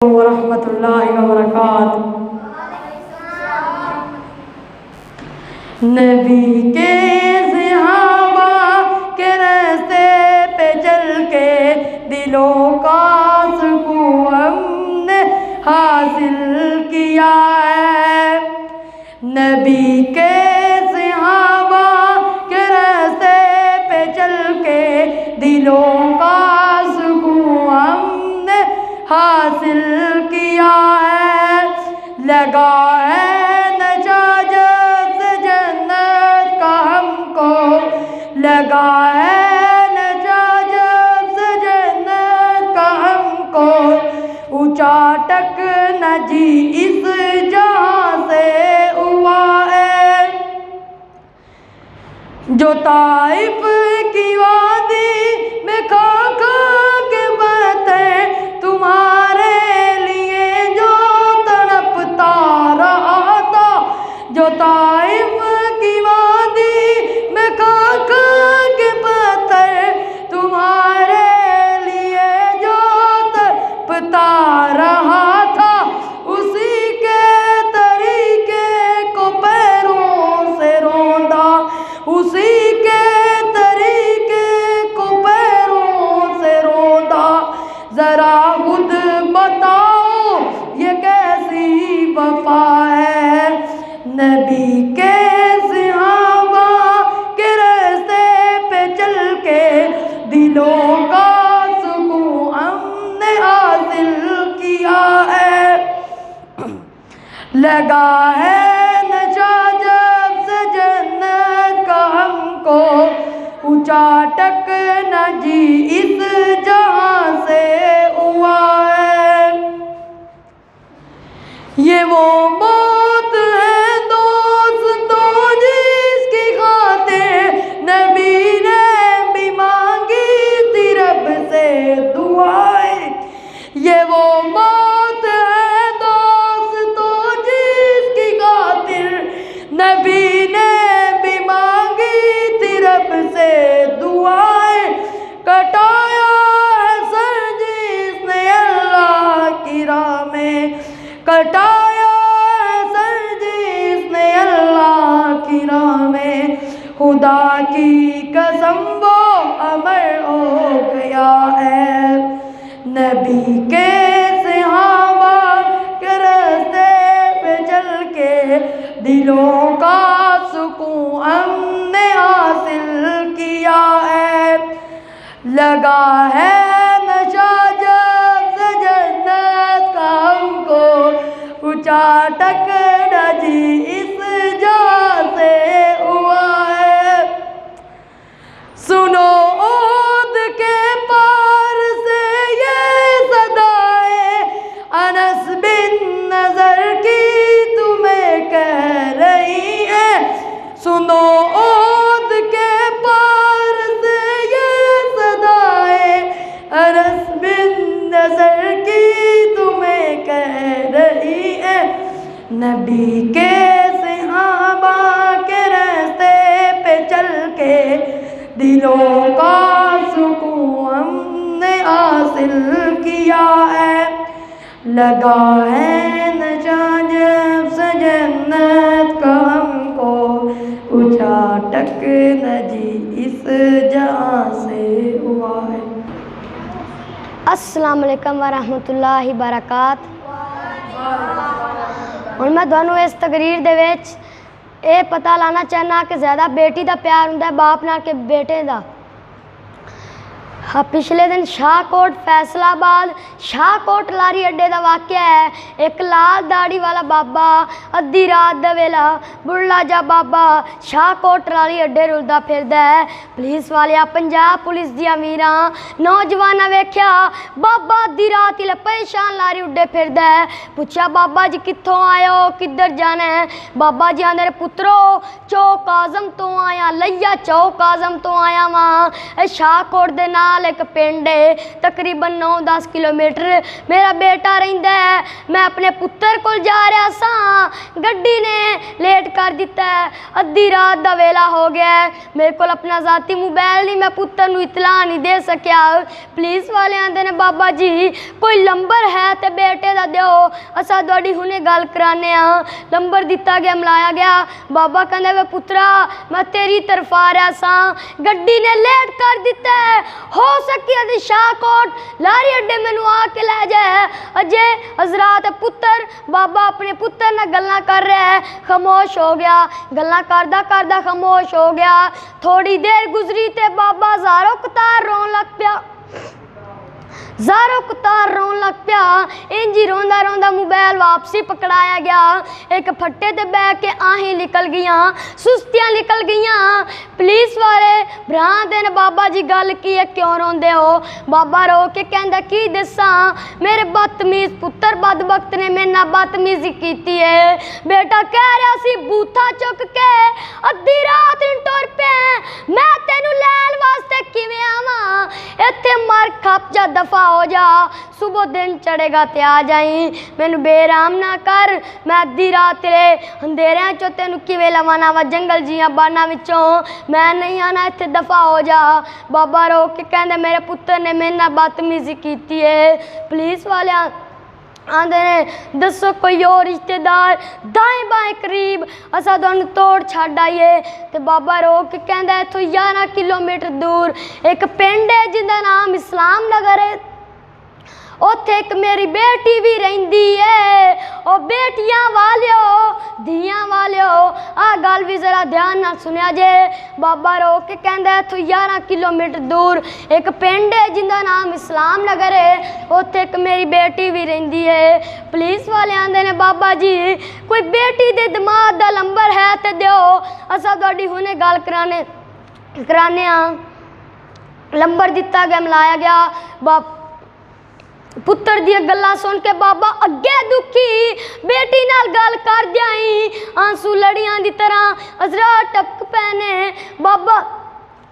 ورحمۃ اللہ وبرکاتہ۔ نبی کے صحابہ کے راستے پہ چل کے دلوں کا سکون ہم نے حاصل کیا ہے۔ نبی کے صحابہ کے راستے پہ چل کے دلوں کا سکون ہم نے حاصل کیا ہے۔ لگا ہے نشہ جب سے جنت کا ہم کو، لگا ہے نشہ جب سے جنت کا ہم کو، اونچا ٹکنا جی اس جہاں سے ہوا ہے۔ جو طائف کی وادی میں کھا کھا کے باتیں تمہارے لیے جو تڑپتا رہا تھا، جو طائف کی وادی میں کھا کھا کے باتیں تمہارے لیے جو تڑپتا رہا تھا، اسی کے طریقے کو پیروں سے روندا، اسی کے طریقے کو پیروں سے روندا۔ ذرا خود بتاؤ یہ کیسی وفا ہے۔ نبی کے صحابہ کے راستے پہ چل کے دلوں کا سکون ہم نے حاصل کیا ہے۔ لگا ہے نشہ جب سے جنت کا ہم کو، اونچا ٹکنا جی اس جہاں سے ہوا ہے۔ یہ وہ موت ہے دوستوں جس کی خاطر نبی نے بھی مانگی تھی رب سے دعائیں۔ یہ وہ موت ہے دوستوں جس کی خاطر نبی نے بھی مانگی تھی رب سے دعائیں۔ کٹایا ہے سر جس نے اللہ کی راہ میں، کٹایا ہے سر جس نے اللہ کی راہ میں، خدا کی قسم وہ امر ہو گیا ہے۔ نبی کے صحابہ کے راستے پہ چل کے دلوں کا سکون ہم نے حاصل کیا ہے۔ لگا ہے نشہ جب سے جنت کا ہم کو، اونچا ٹکنا جی اس جہاں سے ہوا ہے۔ سنو عود کے پار سے یہ صدائیں انس بن نضر کی تمہیں کہہ رہی ہے۔ سنو عود کے پار سے یہ صدائیں انس بن نضر کی تمہیں کہہ رہی ہے۔ نبی کے صحابہ کے راستے پہ چل کے دلوں کا سکون ہم نے حاصل کیا ہے۔ لگا ہے نشہ جب سے جنت کا ہم کو، اونچا ٹکنا جی اس جہاں سے ہوا ہے۔ السلام علیکم ورحمۃ اللہ وبرکاتہ۔ اور میں تھانوں اس تقریر دے وچ یہ پتہ لانا چاہنا کہ زیادہ بیٹی دا پیار ہوندا ہے باپ نال کہ بیٹے دا۔ پچھلے دن شاہکوٹ فیصل آباد شاہکوٹ لاری اڈے دا واقعہ ہے۔ ایک لال داڑھی والا بابا ادھی رات دا ویلا بڑھلا جا بابا شاہکوٹ لاری اڈے رلدا پھردا ہے۔ پولیس والیا پنجاب پولیس دی امیراں نوجواناں ویکھیا بابا ادھی رات ہی پریشان لاری اڈے پھردا ہے۔ پوچھا بابا جی کتھوں آئے ہو، کدھر جانا ہے؟ بابا جی آندے پترو چوک اعظم تو آیا، لیا چوک اعظم تو آیا واں، شاہکوٹ دے نال नाल एक पिंड है तकरीबन 9-10 किलोमीटर मेरा बेटा रहिंदा है। मैं अपने पुत्तर कोल जा रहा सा, गड्डी ने लेट कर दिता है, अद्धी रात दा वेला हो गया है, मेरे कोल अपना ज़ाती मोबाइल नहीं, मैं पुत्तर नूं इतला नहीं दे सकिया। पुलिस वाले आंदे ने बाबा जी कोई नंबर है तो बेटे दा दिओ, असां तुहाडी हुणे गल कराने आ। नंबर दिता गया, मिलाया गया, बाबा कहंदा वे पुत्रा मैं तेरी तरफ आ रहा सा, गड्डी ने लेट कर दिता है, हो सकिया ते शाहकोट लारी अड्डे मैनू आके लै जाए। अजे हजरात पुत्तर बाबा अपने पुत्तर नाल गल्लां कर रहा है, खामोश हो गया, गल्लां करदा करदा खामोश हो गया। थोड़ी देर गुजरी ते बाबा ज़ारो कतार रोन लग पिया, ज़ारो कतार रोन लग पिया। इंज ही रोंदा रोंदा मोबाइल वापसी पकड़ाया गया, एक फट्टे ते बह के आहीं निकल गईयां, सुस्तियां निकल गईयां। पुलिस वाले भरा देन बाबा जी गल की है, क्यों रोंदे हो? बाबा रो के कहंदा की दसा, मेरे बदतमीज पुत्तर बदबख्त ने मेरे नाल बदतमीजी कीती है। बेटा कह रहा सी बूथा चुक के अद्धी रात नूं टुर पे, मैं तेनू लैण वास्ते किवें आवां? इत्थे मर खप जा, दफा हो जा, सुबह दिन चढ़ेगा ते आ जाई, मैनू बेराम ना कर, मैं अद्धी रात तेरे अंधेरिਆਂ चों तेनू किवें लवां वा जंगल जियां बाना विचों, मैं नहीं आना, इत्थे दफा हो जा। बाबा रो के कहंदा मेरे पुत्तर ने मेरे नाल बदतमीजी कीती है। पुलिस वाले आंदे ने दसो कोई और रिश्तेदार दाएं बाएं करीब, असां तुहानू तोड़ छड्ड आईए। ते बाबा रो के कहंदा इत्थों 11 किलोमीटर दूर एक पिंड है जिंदा नाम इस्लाम नगर है, उत्थे एक मेरी बेटी भी रहिंदी है। ओ बेटियां वालियो धियां वालियो आ गल भी जरा ध्यान नाल सुनिया जे। बाबा रो के कहंदा इत्थों 11 किलोमीटर दूर एक पिंड है जिंदा नाम इस्लाम नगर है, उत्थे एक मेरी बेटी भी रहिंदी है। पुलिस वाले आंदे ने बाबा जी कोई बेटी दे दिमाग दा नंबर है ते दिओ, असां तुहाडी हुणे गल कराने आ। नंबर दिता गया, मिलाया गया। पुत्तर दी गल्लां सुन के बाबा अगे दुखी बेटी नाल गल कर जाई, आंसू लड़ियां दी तरह अजरा टपक पैने। बाबा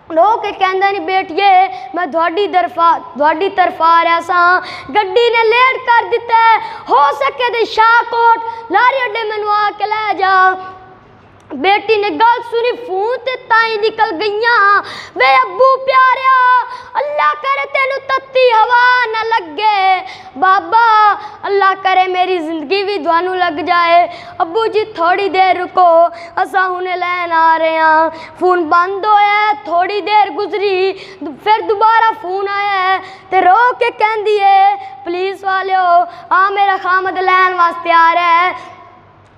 रो के कहंदा नहीं बेटिए मैं तुहाडी तरफ आ रहा सा, गड्डी ने लेट कर दिता है, हो सके ते शाहकोट लारी अड्डे मैनू आके लै जा। बेटी ने गल सुनी, फोन ते ताई निकल गईयां, वे अब्बू प्यारिया अल्लाह करे तेनू तत्ती हवा न लगे, बाबा अल्लाह करे मेरी जिंदगी भी तुहानू लग जाए। अब्बू जी थोड़ी देर रुको, असां हुणे लैन आ रहे हैं। फोन बंद होया, थोड़ी देर गुजरी, फिर दोबारा फोन आया ते रो के कहंदी है पुलिस वालियो आ मेरा खामद लैन वास्ते आ रहा है,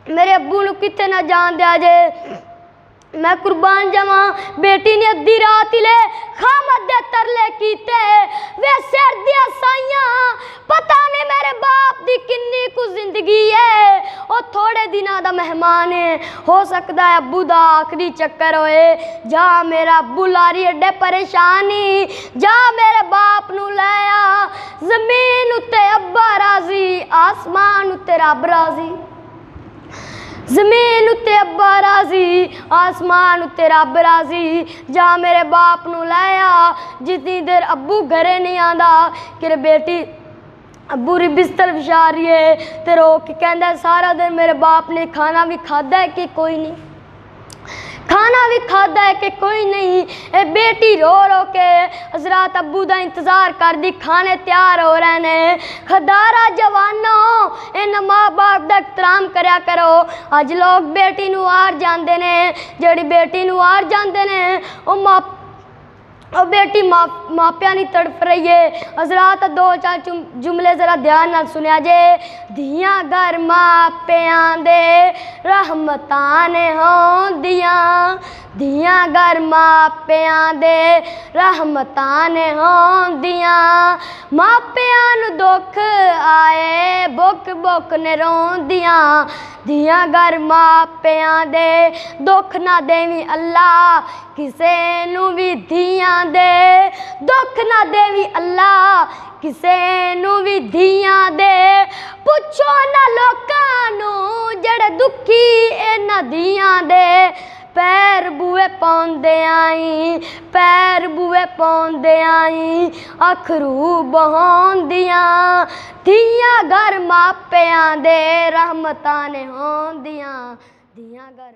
मेरे अब्बू नू कित्थे ना जान दिया जे, मैं कुर्बान जावां। बेटी ने अद्धी रात ले खामद दे तरले कीते, वे सिर दियां साइयां पता नहीं मेरे बाप दी किन्नी कुछ जिंदगी है, और थोड़े दिनां दा मेहमान है, हो सकता है अब्बू दा आखिरी चक्कर होए। जा मेरा अब्बू लारी अड्डे परेशानी, जा मेरे बाप नू लै आ, जमीन उत्ते अब्बा राजी, आसमान उत्ते रब राजी, जमीन उत्ते अब्बा राजी, आसमान उत्ते रब राजी, जा मेरे बाप नू लै आ। जितनी देर अब्बू घरे नहीं आंदा कि बेटी अब्बू री बिस्तर विछा रही है, ते रो के कहंदा सारा दिन मेरे बाप ने खाना भी खादा है कि कोई नहीं, खाना भी खादा है कि कोई नहीं। ए बेटी रो रो के हजरात अब्बू दा इंतज़ार कर दी, खाने तैयार हो रहे ने। खदारा जवानों इन माँ बाप दा एहतराम करया करो। अज लोग बेटी नू आर जांदे ने, जड़ी बेटी नू आर जांदे ने और बेटी मापिया नहीं तड़फ रही है। हजरात 2-4 जुमले जरा ध्यान नाल सुनिया जे। धियां घर मापिया दे रहमतां ने होंदियां, धियां घर मापिया दे रहमतां ने होंदियां, मापिया नू दुख आए बुक बुक ने रोंदियां, धियां घर मापिया दे दुख ना देवी अल्लाह, किसे नू भी धियां दे दुख ना देवी अल्लाह, किसे नू भी धियां दे। पुछो ना लोकां नू जड़े दुखी इन्हां धियां दे, ਪੈਰ ਬੂਏ ਪਾਉਂਦੇ ਆਈ, ਪੈਰ ਬੂਏ ਪਾਉਂਦੇ ਆਈ, ਅਖਰੂ ਬਹਾਉਂਦੀਆਂ ਧੀਆਂ ਘਰ ਮਾਪਿਆਂ ਦੇ ਰਹਿਮਤਾਂ ਨੇ ਹੋਂਦੀਆਂ, ਧੀਆਂ ਘਰ